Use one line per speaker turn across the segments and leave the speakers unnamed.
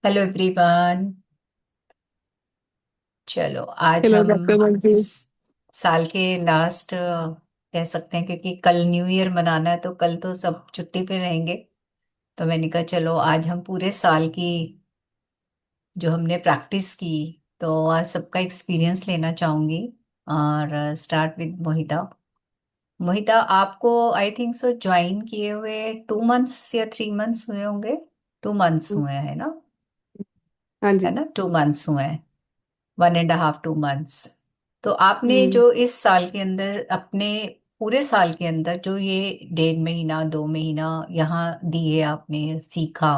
Hello everyone. चलो आज
hello
हम
डॉक्टर मंजू।
साल के लास्ट कह सकते हैं, क्योंकि कल न्यू ईयर मनाना है तो कल तो सब छुट्टी पे रहेंगे। तो मैंने कहा चलो आज हम पूरे साल की जो हमने प्रैक्टिस की, तो आज सबका एक्सपीरियंस लेना चाहूंगी। और स्टार्ट विद मोहिता। मोहिता, आपको आई थिंक सो ज्वाइन किए हुए 2 मंथ्स या 3 मंथ्स हुए होंगे। 2 मंथ्स हुए हैं ना?
हाँ
है
जी।
ना, 2 मंथ्स हुए हैं। 1.5 2 मंथ्स। तो आपने
हम्म।
जो इस साल के अंदर अपने पूरे साल के अंदर जो ये 1.5 महीना 2 महीना यहाँ दिए, आपने सीखा,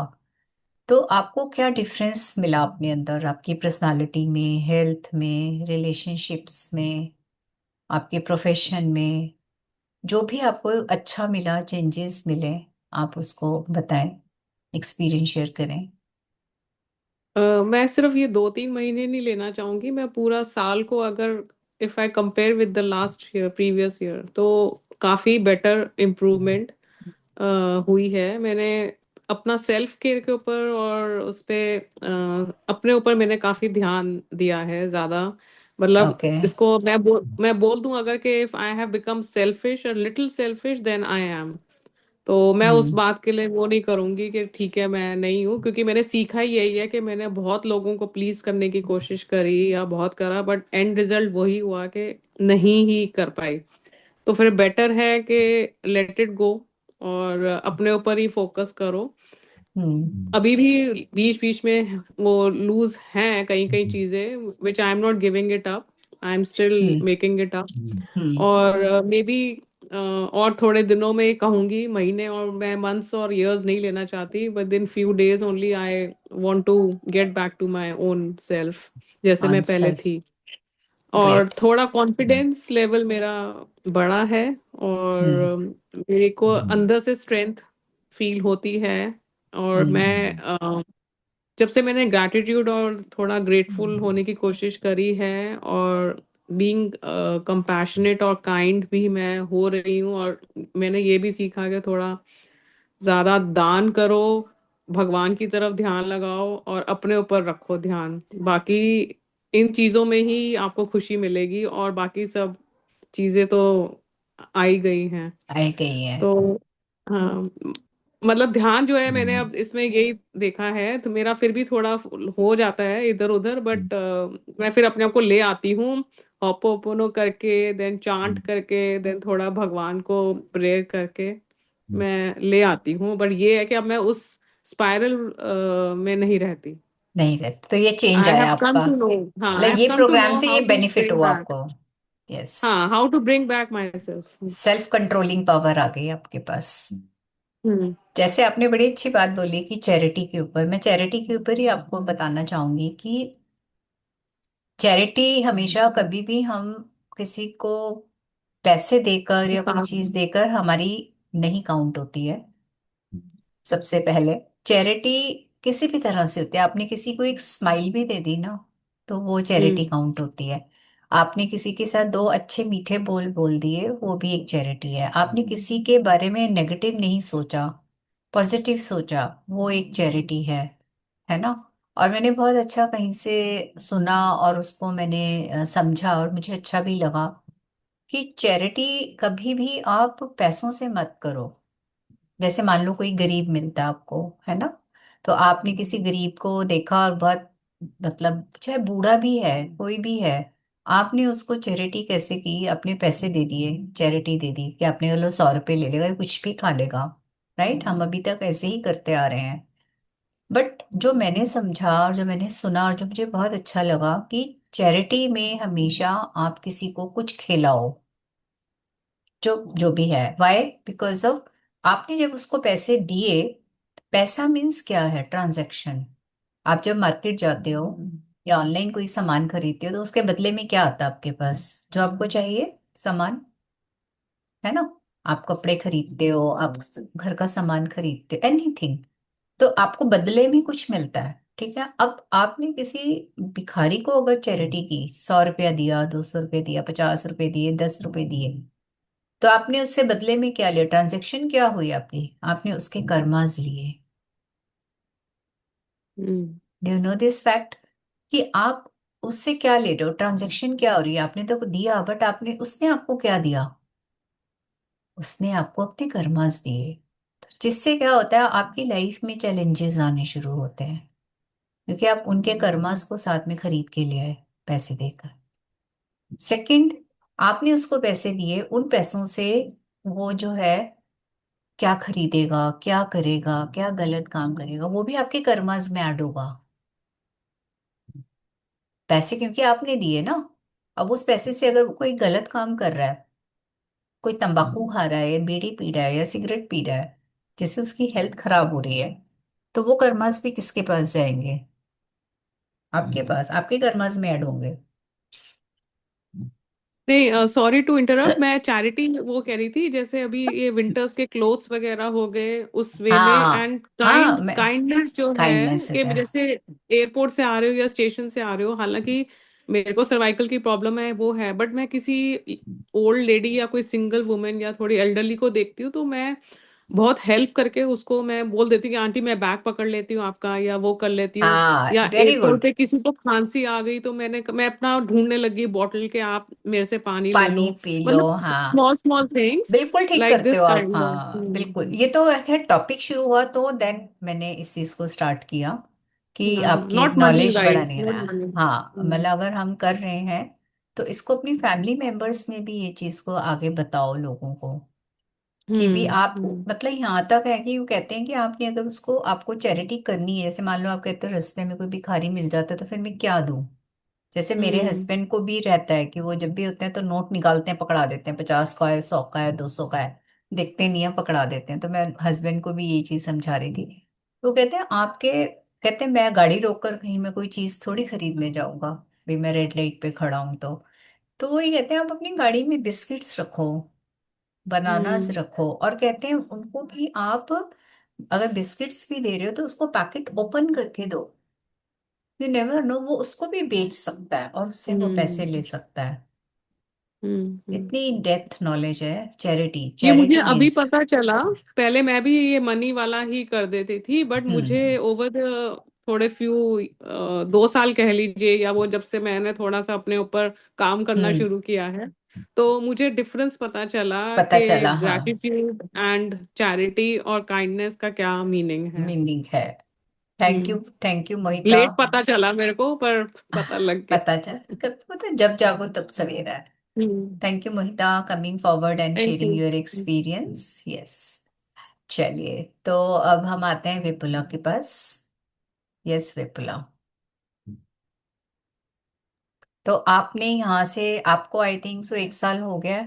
तो आपको क्या डिफरेंस मिला अपने अंदर, आपकी पर्सनालिटी में, हेल्थ में, रिलेशनशिप्स में, आपके प्रोफेशन में? जो भी आपको अच्छा मिला, चेंजेस मिले, आप उसको बताएं, एक्सपीरियंस शेयर करें।
मैं सिर्फ ये 2-3 महीने नहीं लेना चाहूंगी, मैं पूरा साल को अगर if I compare with the last year previous year तो काफ़ी बेटर इम्प्रूवमेंट हुई है। मैंने अपना सेल्फ केयर के ऊपर और उस पे अपने ऊपर मैंने काफ़ी ध्यान दिया है ज़्यादा। मतलब
ओके।
इसको मैं बोल दूं अगर कि if I have become selfish और little selfish then I am, तो मैं उस
हम्म।
बात के लिए वो नहीं करूंगी कि ठीक है मैं नहीं हूँ, क्योंकि मैंने सीखा ही यही है कि मैंने बहुत लोगों को प्लीज करने की कोशिश करी या बहुत करा, बट एंड रिजल्ट वही हुआ कि नहीं ही कर पाई। तो फिर बेटर है कि लेट इट गो और अपने ऊपर ही फोकस करो।
हम्म।
अभी भी बीच बीच में वो लूज हैं कई कई चीजें which I am not giving it up, I am still
hmm.
Making it up.
Hmm.
और मे बी और थोड़े दिनों में कहूंगी, महीने और मैं मंथ्स और इयर्स नहीं लेना चाहती, but in few days only I want to get back to my own self जैसे मैं पहले
आंसर।
थी। और
ग्रेट।
थोड़ा कॉन्फिडेंस लेवल मेरा बढ़ा है
हम्म।
और मेरे को अंदर से स्ट्रेंथ फील होती है। और
हम्म।
मैं जब से मैंने ग्रैटिट्यूड और थोड़ा ग्रेटफुल होने की कोशिश करी है और बीइंग कंपैशनेट और काइंड भी मैं हो रही हूँ, और मैंने ये भी सीखा कि थोड़ा ज्यादा दान करो, भगवान की तरफ ध्यान लगाओ और अपने ऊपर रखो ध्यान। बाकी इन चीजों में ही आपको खुशी मिलेगी और बाकी सब चीजें तो आई गई हैं।
आई गई है।
तो हाँ, मतलब ध्यान जो है मैंने अब इसमें यही देखा है, तो मेरा फिर भी थोड़ा हो जाता है इधर उधर, बट मैं फिर अपने आप को ले आती हूँ। होपोपोनो करके, देन चांट करके, देन थोड़ा भगवान को प्रेयर करके मैं ले आती हूँ। बट ये है कि अब मैं उस स्पाइरल में नहीं रहती।
नहीं रहते तो ये चेंज
आई
आया
हैव कम
आपका,
टू नो। हाँ, आई
मतलब
हैव
ये
कम टू
प्रोग्राम
नो
से ये
हाउ टू
बेनिफिट
ब्रिंग
हुआ
बैक।
आपको। यस।
हाँ, how to bring back myself.
Self controlling power आ गई आपके पास।
हम्म।
जैसे आपने बड़ी अच्छी बात बोली कि चैरिटी के ऊपर, मैं चैरिटी के ऊपर ही आपको बताना चाहूंगी कि चैरिटी हमेशा कभी भी हम किसी को पैसे देकर या कोई चीज देकर हमारी नहीं काउंट होती है। सबसे पहले चैरिटी किसी भी तरह से होती है। आपने किसी को एक स्माइल भी दे दी ना, तो वो चैरिटी
हम्म।
काउंट होती है। आपने किसी के साथ दो अच्छे मीठे बोल बोल दिए, वो भी एक चैरिटी है। आपने किसी के बारे में नेगेटिव नहीं सोचा, पॉजिटिव सोचा, वो एक चैरिटी है ना? और मैंने बहुत अच्छा कहीं से सुना और उसको मैंने समझा और मुझे अच्छा भी लगा कि चैरिटी कभी भी आप पैसों से मत करो। जैसे मान लो कोई गरीब मिलता है आपको, है ना? तो आपने किसी गरीब को देखा और बहुत, मतलब चाहे बूढ़ा भी है, कोई भी है, आपने उसको चैरिटी कैसे की? अपने पैसे दे दिए, चैरिटी दे दी कि आपने लो 100 रुपए ले लेगा, ये कुछ भी खा लेगा। राइट, हम अभी तक ऐसे ही करते आ रहे हैं। बट जो मैंने समझा और जो मैंने सुना और जो मुझे बहुत अच्छा लगा कि चैरिटी में हमेशा आप किसी को कुछ खिलाओ, जो जो भी है। वाई? बिकॉज ऑफ आपने जब उसको पैसे दिए, पैसा मीन्स क्या है? ट्रांजैक्शन। आप जब मार्केट जाते हो या ऑनलाइन कोई सामान खरीदते हो, तो उसके बदले में क्या आता है आपके पास? जो आपको चाहिए सामान, है ना? आप कपड़े खरीदते हो, आप घर का सामान खरीदते हो, एनीथिंग, तो आपको बदले में कुछ मिलता है। ठीक है, अब आपने किसी भिखारी को अगर चैरिटी की, 100 रुपया दिया, 200 रुपये दिया, 50 रुपए दिए, 10 रुपए दिए, तो आपने उससे बदले में क्या लिया? ट्रांजेक्शन क्या हुई आपकी? आपने उसके कर्मास लिए।
Hmm.
Do you know this fact कि आप उससे क्या ले रहे हो, ट्रांजेक्शन क्या हो रही है, आपने तो दिया बट आपने, उसने आपको क्या दिया, उसने आपको अपने कर्मास दिए। तो जिससे क्या होता है, आपकी लाइफ में चैलेंजेस आने शुरू होते हैं, क्योंकि आप उनके कर्मास को साथ में खरीद के ले आए पैसे देकर। सेकंड, आपने उसको पैसे दिए, उन पैसों से वो जो है क्या खरीदेगा, क्या करेगा, क्या गलत काम करेगा, वो भी आपके कर्मास में ऐड होगा। पैसे क्योंकि आपने दिए ना। अब उस पैसे से अगर वो कोई गलत काम कर रहा है, कोई तंबाकू खा रहा है या बीड़ी पी रहा है या सिगरेट पी रहा है, जिससे उसकी हेल्थ खराब हो रही है, तो वो कर्मास भी किसके पास जाएंगे? आपके पास, आपके कर्मास में ऐड होंगे।
नहीं, सॉरी टू इंटरप्ट, मैं चैरिटी वो कह रही थी, जैसे अभी ये विंटर्स के क्लोथ्स वगैरह हो गए उस वे में,
हाँ
एंड
हाँ,
काइंड
मैं
काइंडनेस जो है
काइंडनेस
कि
है।
जैसे एयरपोर्ट से आ रहे हो या स्टेशन से आ रहे हो, हालांकि मेरे को सर्वाइकल की प्रॉब्लम है वो है, बट मैं किसी ओल्ड लेडी या कोई सिंगल वुमेन या थोड़ी एल्डरली को देखती हूँ तो मैं बहुत हेल्प करके उसको मैं बोल देती हूँ कि आंटी मैं बैग पकड़ लेती हूँ आपका, या वो कर लेती हूँ।
हाँ,
या
वेरी
एयरपोर्ट
गुड।
पे किसी को खांसी आ गई तो मैं अपना ढूंढने लगी बॉटल के, आप मेरे से पानी ले
पानी
लो।
पी लो,
मतलब
हाँ।
स्मॉल स्मॉल थिंग्स
बिल्कुल ठीक
लाइक
करते
दिस
हो आप,
काइंड ऑफ।
हाँ बिल्कुल। ये तो खैर टॉपिक शुरू हुआ तो देन मैंने इस चीज को स्टार्ट किया कि आपकी
नॉट मनी
नॉलेज
गाइस,
बढ़ाने
नॉट
रहा।
मनी।
हाँ, मतलब अगर हम कर रहे हैं तो इसको अपनी फैमिली मेंबर्स में भी ये चीज को आगे बताओ लोगों को, कि भी आप,
हम्म
मतलब यहाँ तक है कि वो कहते हैं कि आपने अगर उसको, आपको चैरिटी करनी है, जैसे मान लो आप कहते हो रास्ते में कोई भिखारी मिल जाता है तो फिर मैं क्या दूं। जैसे मेरे
हम्म
हस्बैंड को भी रहता है कि वो जब भी होते हैं तो नोट निकालते हैं, पकड़ा देते हैं, 50 का है, 100 का है, 200 का है, देखते नहीं है, पकड़ा देते हैं। तो मैं हस्बैंड को भी यही चीज समझा रही थी। तो कहते हैं आपके, कहते हैं मैं गाड़ी रोककर कहीं मैं कोई चीज थोड़ी खरीदने जाऊंगा, भी मैं रेड लाइट पे खड़ा हूं तो वही कहते हैं आप अपनी गाड़ी में बिस्किट्स रखो, बनानास
हम्म
रखो, और कहते हैं उनको भी आप अगर बिस्किट्स भी दे रहे हो तो उसको पैकेट ओपन करके दो। यू नेवर नो, वो उसको भी बेच सकता है और उससे वो पैसे ले
हम्म
सकता है।
हम्म।
इतनी डेप्थ नॉलेज है चैरिटी,
ये मुझे
चैरिटी
अभी
मीन्स।
पता चला। पहले मैं भी ये मनी वाला ही कर देती थी, बट
हम्म
मुझे ओवर द थोड़े फ्यू 2 साल कह लीजिए, या वो जब से मैंने थोड़ा सा अपने ऊपर काम करना
हम्म,
शुरू किया है, तो मुझे डिफरेंस पता चला
पता
कि
चला, हाँ।
ग्रैटिट्यूड एंड चैरिटी और काइंडनेस का क्या मीनिंग है।
मीनिंग है। Thank you,
hmm.
Thank you Mohita.
Late पता चला मेरे को, पर पता लग गया।
पता चल, पता है, जब जागो तब सवेरा है।
Hmm.
Thank you Mohita, coming forward and
thank
sharing
you.
Your experience. Yes. चलिए, तो अब हम आते हैं विपुला के पास। यस विपुला। तो आपने यहाँ से, आपको आई थिंक सो 1 साल हो गया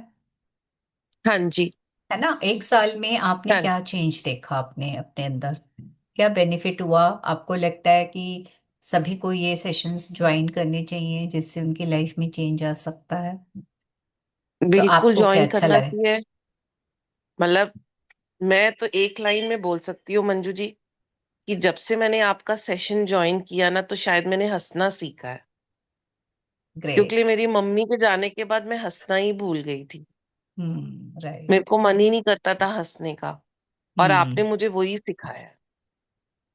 हाँ जी।
है ना? 1 साल में आपने
हाँ,
क्या चेंज देखा अपने अपने अंदर, क्या बेनिफिट हुआ? आपको लगता है कि सभी को ये सेशंस ज्वाइन करने चाहिए जिससे उनकी लाइफ में चेंज आ सकता है? तो
बिल्कुल
आपको क्या
ज्वाइन
अच्छा
करना
लगे?
चाहिए। मतलब मैं तो एक लाइन में बोल सकती हूँ मंजू जी, कि जब से मैंने आपका सेशन ज्वाइन किया ना, तो शायद मैंने हंसना सीखा है। क्योंकि
ग्रेट।
मेरी मम्मी के जाने के बाद मैं हंसना ही भूल गई थी। मेरे
राइट।
को मन ही नहीं करता था हंसने का। और आपने
हम्म।
मुझे वही सिखाया है।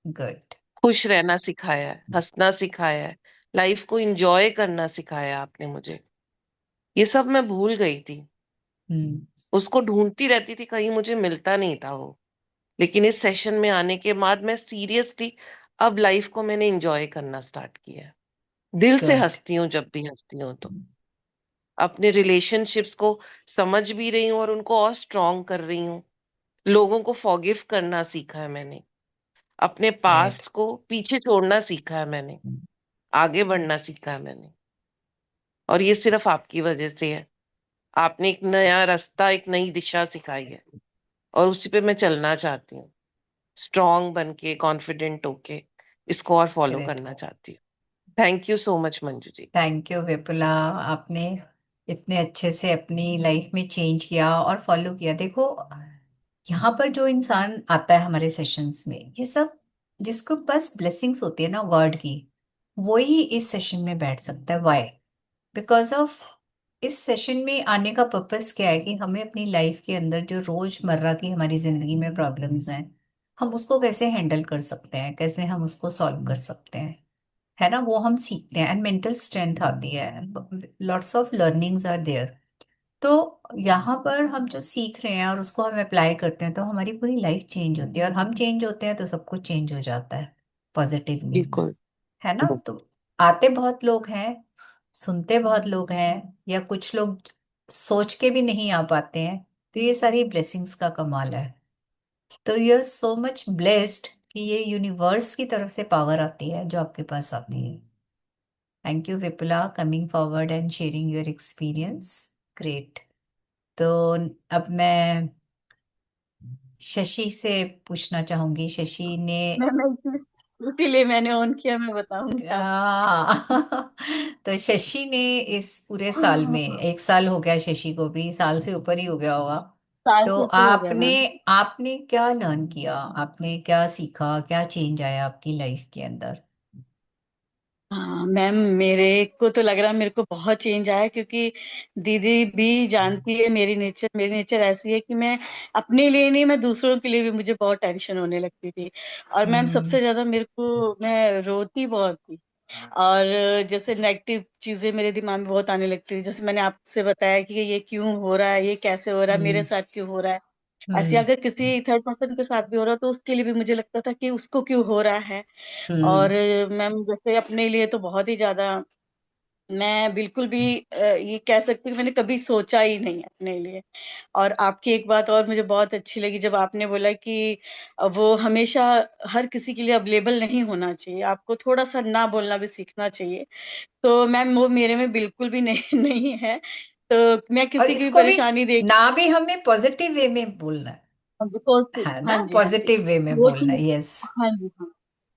गुड।
खुश रहना सिखाया है, हंसना सिखाया है, लाइफ को एंजॉय करना सिखाया है आपने मुझे। ये सब मैं भूल गई थी।
हम्म।
उसको ढूंढती रहती थी, कहीं मुझे मिलता नहीं था वो। लेकिन इस सेशन में आने के बाद मैं सीरियसली अब लाइफ को मैंने एंजॉय करना स्टार्ट किया है। दिल से
गुड।
हंसती हूँ जब भी हंसती हूँ तो। अपने रिलेशनशिप्स को समझ भी रही हूँ और उनको और स्ट्रांग कर रही हूँ। लोगों को फॉरगिव करना सीखा है मैंने। अपने
राइट।
पास्ट को पीछे छोड़ना सीखा है मैंने। आगे बढ़ना सीखा है मैंने। और ये सिर्फ आपकी वजह से है। आपने एक नया रास्ता, एक नई दिशा सिखाई है, और उसी पे मैं चलना चाहती हूँ। स्ट्रांग बन के, कॉन्फिडेंट होके इसको और फॉलो
ग्रेट।
करना चाहती हूँ। Thank you so much Manju ji.
Thank you Vipula. आपने इतने अच्छे से अपनी लाइफ में चेंज किया और फॉलो किया। देखो, यहाँ पर जो इंसान आता है हमारे सेशंस में, ये सब जिसको बस ब्लेसिंग्स होती है ना गॉड की, वो ही इस सेशन में बैठ सकता है। वाई? बिकॉज ऑफ, इस सेशन में आने का पर्पस क्या है कि हमें अपनी लाइफ के अंदर जो रोजमर्रा की हमारी जिंदगी में प्रॉब्लम्स हैं, हम उसको कैसे हैंडल कर सकते हैं, कैसे हम उसको सॉल्व कर सकते हैं। है ना, वो हम सीखते हैं एंड मेंटल स्ट्रेंथ आती है, lots of learnings are there. तो यहाँ पर हम जो सीख रहे हैं और उसको हम अप्लाई करते हैं तो हमारी पूरी लाइफ चेंज होती है, और हम चेंज होते हैं तो सब कुछ चेंज हो जाता है पॉजिटिवली,
बिल्कुल।
है ना। तो आते बहुत लोग हैं, सुनते बहुत लोग हैं, या कुछ लोग सोच के भी नहीं आ पाते हैं, तो ये सारी ब्लेसिंग्स का कमाल है। तो you are so much blessed कि ये यूनिवर्स की तरफ से पावर आती है जो आपके पास आती है। Thank you Vipula, coming forward and sharing your experience. Great. तो अब मैं शशि से पूछना चाहूंगी। शशि ने
मैं इसीलिए मैंने ऑन किया, मैं बताऊंगी आपको।
तो शशि ने इस पूरे साल में, 1 साल हो गया, शशि को भी साल से ऊपर ही हो गया होगा।
साल
तो
से ऊपर हो गया
आपने
मैम।
आपने क्या लर्न किया, आपने क्या सीखा, क्या चेंज आया आपकी लाइफ के अंदर?
हाँ मैम, मेरे को तो लग रहा है मेरे को बहुत चेंज आया, क्योंकि दीदी भी जानती है मेरी नेचर ऐसी है कि मैं अपने लिए नहीं, मैं दूसरों के लिए भी मुझे बहुत टेंशन होने लगती थी। और मैम
हम्म।
सबसे ज्यादा मैं रोती बहुत थी। और जैसे नेगेटिव चीजें मेरे दिमाग में बहुत आने लगती थी, जैसे मैंने आपसे बताया कि ये क्यों हो रहा है, ये कैसे हो रहा है, मेरे
हम्म।
साथ क्यों हो रहा है। ऐसे
हम्म।
अगर किसी थर्ड पर्सन के साथ भी हो रहा तो उसके लिए भी मुझे लगता था कि उसको क्यों हो रहा है। और
हम्म।
मैम जैसे अपने लिए तो बहुत ही ज्यादा, मैं बिल्कुल भी ये कह सकती हूँ कि मैंने कभी सोचा ही नहीं अपने लिए। और आपकी एक बात और मुझे बहुत अच्छी लगी, जब आपने बोला कि वो हमेशा हर किसी के लिए अवेलेबल नहीं होना चाहिए, आपको थोड़ा सा ना बोलना भी सीखना चाहिए। तो मैम वो मेरे में बिल्कुल भी नहीं नहीं है। तो मैं
और
किसी की भी
इसको भी
परेशानी देख,
ना भी हमें पॉजिटिव वे में बोलना
हाँ जी पॉजिटिव,
है
हाँ
ना,
जी हाँ जी,
पॉजिटिव वे में
वो
बोलना,
चीज,
यस।
हाँ जी हाँ,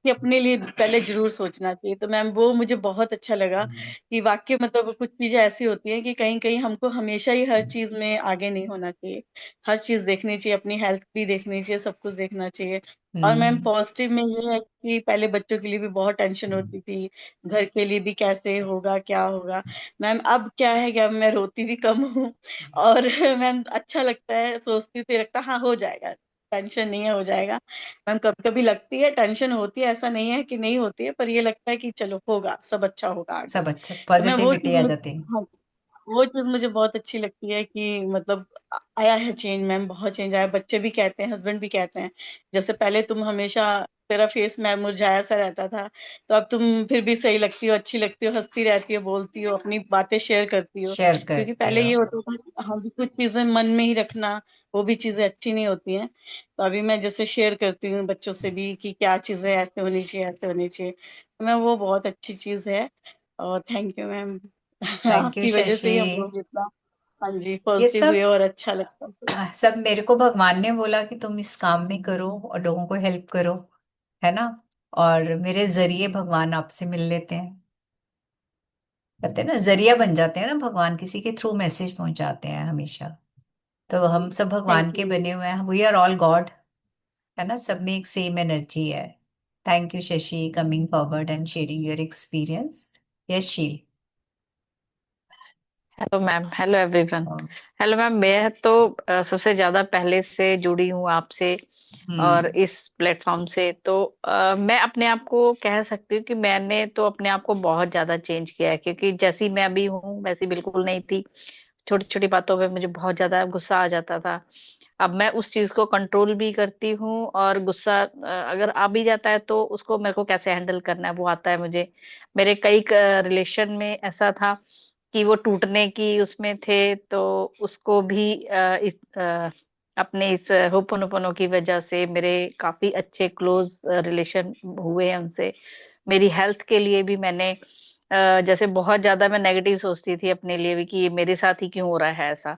कि अपने लिए पहले जरूर सोचना चाहिए। तो मैम वो मुझे बहुत अच्छा लगा कि वाकई मतलब कुछ चीजें ऐसी होती हैं कि कहीं कहीं हमको हमेशा ही हर चीज में आगे नहीं होना चाहिए, हर चीज देखनी चाहिए, अपनी हेल्थ भी देखनी चाहिए, सब कुछ देखना चाहिए। और मैम
हम्म।
पॉजिटिव में ये है कि पहले बच्चों के लिए भी बहुत टेंशन होती थी, घर के लिए भी कैसे होगा क्या होगा। मैम अब क्या है कि अब मैं रोती भी कम हूँ। और मैम अच्छा लगता है, सोचती हूँ तो लगता है हाँ हो जाएगा, टेंशन नहीं है, हो जाएगा। मैम कभी कभी लगती है, टेंशन होती है, ऐसा नहीं है कि नहीं होती है, पर ये लगता है कि चलो होगा, सब अच्छा होगा आगे।
सब अच्छा,
तो मैं वो
पॉजिटिविटी
चीज,
आ जाती है।
हाँ, वो चीज मुझे बहुत अच्छी लगती है कि मतलब आया है चेंज मैम, बहुत चेंज आया। बच्चे भी कहते हैं, हस्बैंड भी कहते हैं, जैसे पहले तुम हमेशा, तेरा फेस मैम मुरझाया सा रहता था, तो अब तुम फिर भी सही लगती हो, अच्छी लगती हो, हंसती रहती हो, बोलती हो, अपनी बातें शेयर करती हो।
शेयर
क्योंकि
करते
पहले
हो।
ये होता था कि हाँ जी, कुछ चीजें मन में ही रखना, वो भी चीजें अच्छी नहीं होती हैं। तो अभी मैं जैसे शेयर करती हूँ बच्चों से भी कि क्या चीजें ऐसे होनी चाहिए, ऐसे होनी चाहिए, तो मैं वो बहुत अच्छी चीज है। और thank you ma'am.
Thank you
आपकी वजह से
शशि।
ही हम लोग इतना, हाँ जी,
ये
पॉजिटिव हुए
सब
और अच्छा लगता है।
सब मेरे को भगवान ने बोला कि तुम इस काम में करो और लोगों को हेल्प करो, है ना। और मेरे जरिए भगवान आपसे मिल लेते हैं, कहते हैं ना, जरिया बन जाते हैं ना भगवान, किसी के थ्रू मैसेज पहुंचाते हैं हमेशा। तो हम सब भगवान
थैंक
के
यू।
बने हुए हैं, वी आर ऑल गॉड, है ना, सब में एक सेम एनर्जी है। Thank you Shashi, coming forward and sharing your experience. Yes Sheel.
Hello ma'am, hello everyone. Hello ma'am, मैं तो सबसे ज्यादा पहले से जुड़ी हूँ आपसे और
हम्म।
इस प्लेटफॉर्म से, तो मैं अपने आप को कह सकती हूँ कि मैंने तो अपने आप को बहुत ज्यादा चेंज किया है, क्योंकि जैसी मैं अभी हूँ वैसी बिल्कुल नहीं थी। छोटी छोटी बातों पे मुझे बहुत ज्यादा गुस्सा आ जाता था। अब मैं उस चीज को कंट्रोल भी करती हूँ, और गुस्सा अगर आ भी जाता है तो उसको मेरे को कैसे हैंडल करना है वो आता है मुझे। मेरे कई रिलेशन में ऐसा था कि वो टूटने की उसमें थे, तो उसको भी अपने इस होपोनोपोनो की वजह से मेरे काफी अच्छे क्लोज रिलेशन हुए हैं उनसे। मेरी हेल्थ के लिए भी मैंने जैसे बहुत ज्यादा मैं नेगेटिव सोचती थी अपने लिए भी कि ये मेरे साथ ही क्यों हो रहा है ऐसा,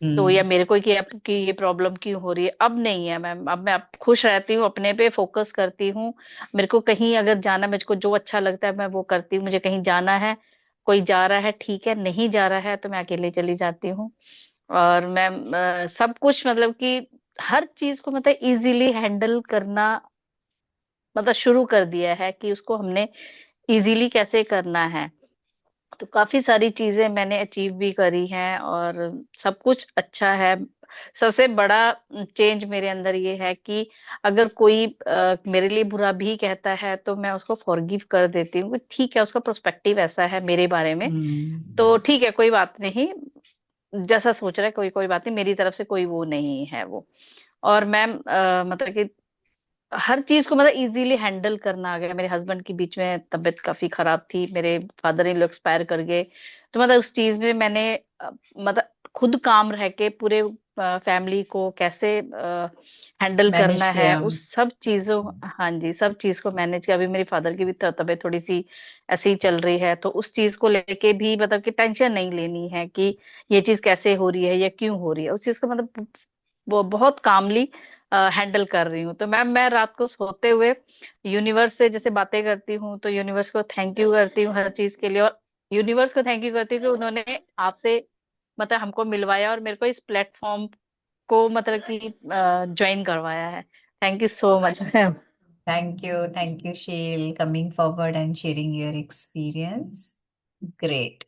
तो या
हम्म।
मेरे को कि ये प्रॉब्लम क्यों हो रही है। अब नहीं है मैम, अब मैं अब खुश रहती हूँ, अपने पे फोकस करती हूँ। मेरे को कहीं अगर जाना, मुझको जो अच्छा लगता है मैं वो करती हूँ। मुझे कहीं जाना है, कोई जा रहा है ठीक है, नहीं जा रहा है तो मैं अकेले चली जाती हूँ। और मैं सब कुछ मतलब कि हर चीज को मतलब इजीली हैंडल करना मतलब शुरू कर दिया है कि उसको हमने इजीली कैसे करना है। तो काफी सारी चीजें मैंने अचीव भी करी हैं और सब कुछ अच्छा है। सबसे बड़ा चेंज मेरे अंदर ये है कि अगर कोई मेरे लिए बुरा भी कहता है तो मैं उसको फॉरगिव कर देती हूँ कि ठीक है, उसका पर्सपेक्टिव ऐसा है मेरे बारे में, तो ठीक है, कोई बात नहीं, जैसा सोच रहा है, कोई कोई बात नहीं, मेरी तरफ से कोई वो नहीं है वो। और मैम मतलब कि हर चीज को मतलब इजीली हैंडल करना आ गया। मेरे हस्बैंड की बीच में तबीयत काफी खराब थी, मेरे फादर इन लॉ एक्सपायर कर गए, तो मतलब उस चीज में मैंने मतलब खुद काम रह के पूरे फैमिली को कैसे हैंडल
मैनेज
करना है,
किया।
उस सब चीजों, हाँ जी, सब चीज को मैनेज किया। अभी मेरी फादर की भी तबीयत थोड़ी सी ऐसी ही चल रही है, तो उस चीज को लेके भी मतलब कि टेंशन नहीं लेनी है कि ये चीज कैसे हो रही है या क्यों हो रही है, उस चीज को मतलब वो बहुत कामली हैंडल कर रही हूँ। तो मैम मैं रात को सोते हुए यूनिवर्स से जैसे बातें करती हूँ, तो यूनिवर्स को थैंक यू करती हूँ हर चीज के लिए, और यूनिवर्स को थैंक यू करती हूँ कि उन्होंने आपसे मतलब हमको मिलवाया और मेरे को इस प्लेटफॉर्म को मतलब कि ज्वाइन करवाया है। Thank you so much ma'am.
Thank you, Sheil, coming forward and sharing your experience. Great.